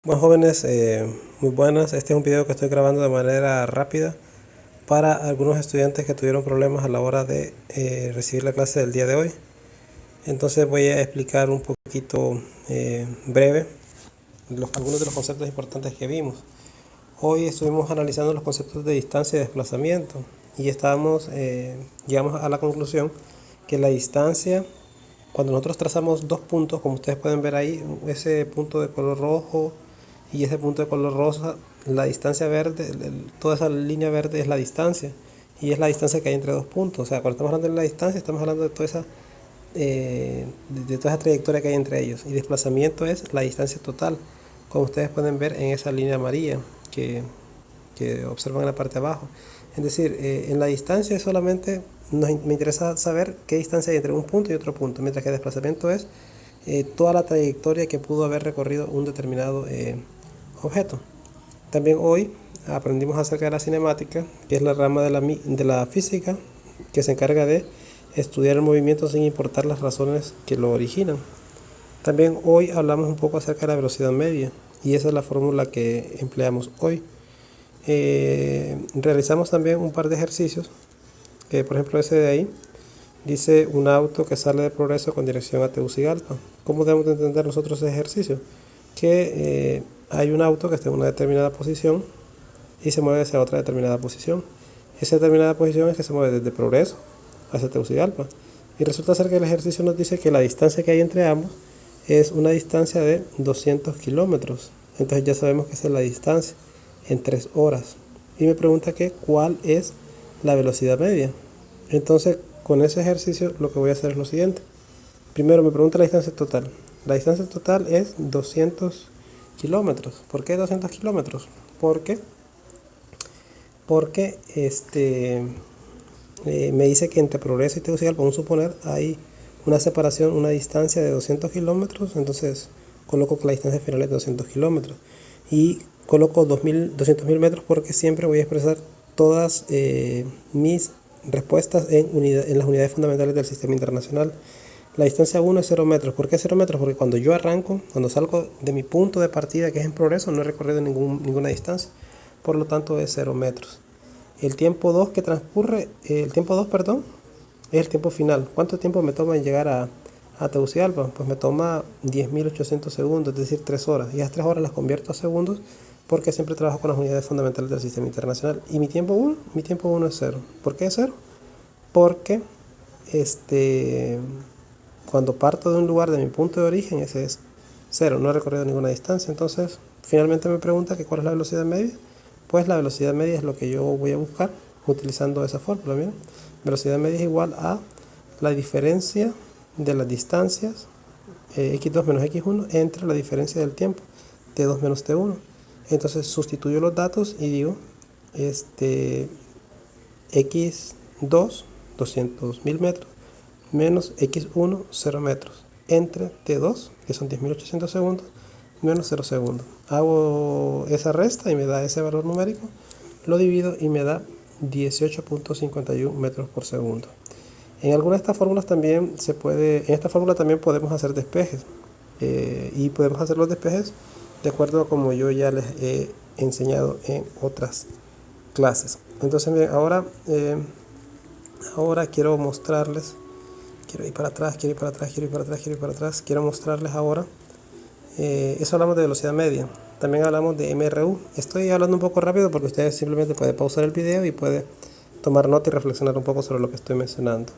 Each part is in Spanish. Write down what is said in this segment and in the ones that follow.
Bueno jóvenes, muy buenas. Este es un video que estoy grabando de manera rápida para algunos estudiantes que tuvieron problemas a la hora de recibir la clase del día de hoy. Entonces voy a explicar un poquito breve algunos de los conceptos importantes que vimos. Hoy estuvimos analizando los conceptos de distancia y desplazamiento y llegamos a la conclusión que la distancia, cuando nosotros trazamos dos puntos, como ustedes pueden ver ahí, ese punto de color rojo y ese punto de color rosa, la distancia verde, toda esa línea verde es la distancia, y es la distancia que hay entre dos puntos. O sea, cuando estamos hablando de la distancia, estamos hablando de toda esa trayectoria que hay entre ellos. Y desplazamiento es la distancia total, como ustedes pueden ver en esa línea amarilla que observan en la parte de abajo. Es decir, en la distancia solamente me interesa saber qué distancia hay entre un punto y otro punto, mientras que el desplazamiento es toda la trayectoria que pudo haber recorrido un determinado objeto. También hoy aprendimos acerca de la cinemática, que es la rama de la física que se encarga de estudiar el movimiento sin importar las razones que lo originan. También hoy hablamos un poco acerca de la velocidad media, y esa es la fórmula que empleamos hoy. Realizamos también un par de ejercicios, por ejemplo ese de ahí dice: un auto que sale de Progreso con dirección a Tegucigalpa. ¿Cómo debemos de entender nosotros ese ejercicio? Que hay un auto que está en una determinada posición y se mueve hacia otra determinada posición. Esa determinada posición es que se mueve desde Progreso hacia Tegucigalpa, y resulta ser que el ejercicio nos dice que la distancia que hay entre ambos es una distancia de 200 kilómetros. Entonces ya sabemos que esa es la distancia en 3 horas. Y me pregunta que cuál es la velocidad media. Entonces con ese ejercicio lo que voy a hacer es lo siguiente. Primero me pregunta la distancia total. La distancia total es 200 kilómetros. ¿Por qué 200 kilómetros? Porque me dice que entre Progreso y Tegucigalpa, vamos a suponer, hay una separación, una distancia de 200 kilómetros. Entonces coloco que la distancia final es 200 kilómetros y coloco 200.000 metros, porque siempre voy a expresar todas mis respuestas en las unidades fundamentales del sistema internacional. La distancia 1 es 0 metros. ¿Por qué 0 metros? Porque cuando yo arranco, cuando salgo de mi punto de partida, que es en Progreso, no he recorrido ninguna distancia, por lo tanto es 0 metros. El tiempo 2 que transcurre, el tiempo 2, perdón, es el tiempo final. ¿Cuánto tiempo me toma en llegar a Tegucigalpa? Pues me toma 10.800 segundos, es decir, 3 horas. Y esas 3 horas las convierto a segundos, porque siempre trabajo con las unidades fundamentales del sistema internacional. ¿Y mi tiempo 1 es 0? ¿Por qué es 0? Porque cuando parto de un lugar de mi punto de origen, ese es 0, no he recorrido ninguna distancia. Entonces finalmente me pregunta que cuál es la velocidad media. Pues la velocidad media es lo que yo voy a buscar utilizando esa fórmula. Miren, velocidad media es igual a la diferencia de las distancias x2 menos x1 entre la diferencia del tiempo t2 menos t1. Entonces sustituyo los datos y digo x2 200.000 metros menos x1 0 metros entre t2, que son 10.800 segundos, menos 0 segundos. Hago esa resta y me da ese valor numérico, lo divido y me da 18.51 metros por segundo. En alguna de estas fórmulas también en esta fórmula también podemos hacer despejes, y podemos hacer los despejes de acuerdo a como yo ya les he enseñado en otras clases. Entonces bien, ahora quiero mostrarles, quiero mostrarles ahora, eso hablamos de velocidad media. También hablamos de MRU. Estoy hablando un poco rápido porque ustedes simplemente pueden pausar el video y pueden tomar nota y reflexionar un poco sobre lo que estoy mencionando.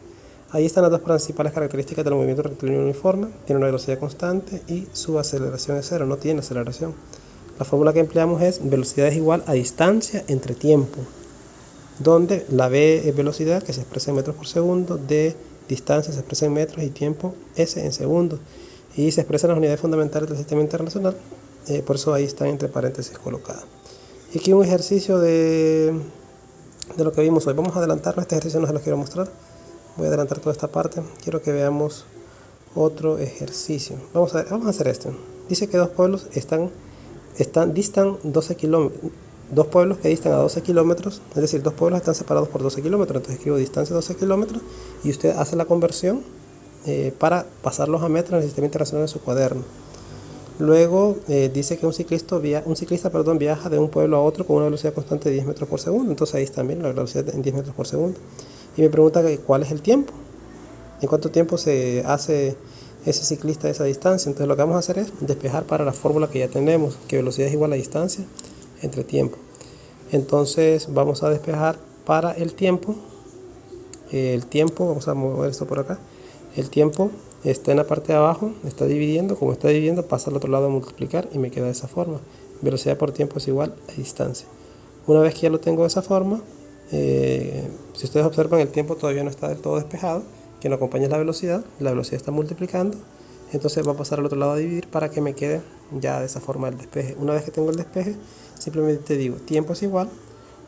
Ahí están las dos principales características del movimiento rectilíneo uniforme. Tiene una velocidad constante y su aceleración es 0, no tiene aceleración. La fórmula que empleamos es: velocidad es igual a distancia entre tiempo, donde la v es velocidad, que se expresa en metros por segundo, d distancia se expresa en metros y tiempo s en segundos, y se expresan las unidades fundamentales del sistema internacional, por eso ahí están entre paréntesis colocadas. Y aquí un ejercicio de lo que vimos hoy. Vamos a adelantarlo, este ejercicio no se los quiero mostrar, voy a adelantar toda esta parte. Quiero que veamos otro ejercicio. Vamos a hacer este. Dice que dos pueblos distan 12 kilómetros. Dos pueblos que distan a 12 kilómetros, es decir, dos pueblos están separados por 12 kilómetros. Entonces escribo distancia 12 kilómetros y usted hace la conversión para pasarlos a metros en el sistema internacional en su cuaderno. Luego dice que un ciclista viaja de un pueblo a otro con una velocidad constante de 10 metros por segundo. Entonces ahí también la velocidad en 10 metros por segundo. Y me pregunta cuál es el tiempo. ¿En cuánto tiempo se hace ese ciclista esa distancia? Entonces lo que vamos a hacer es despejar para la fórmula que ya tenemos, que velocidad es igual a distancia entre tiempo. Entonces vamos a despejar para el tiempo. Vamos a mover esto por acá. El tiempo está en la parte de abajo, está dividiendo. Como está dividiendo, pasa al otro lado a multiplicar y me queda de esa forma. Velocidad por tiempo es igual a distancia. Una vez que ya lo tengo de esa forma, si ustedes observan, el tiempo todavía no está del todo despejado, que no acompaña la velocidad está multiplicando, entonces va a pasar al otro lado a dividir para que me quede ya de esa forma el despeje. Una vez que tengo el despeje, simplemente digo tiempo es igual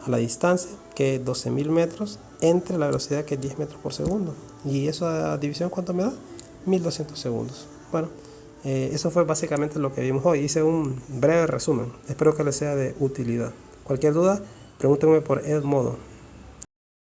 a la distancia, que es 12.000 metros, entre la velocidad, que es 10 metros por segundo. Y eso a división, ¿cuánto me da? 1200 segundos. Bueno, eso fue básicamente lo que vimos hoy. Hice un breve resumen. Espero que les sea de utilidad. Cualquier duda, pregúntenme por Edmodo.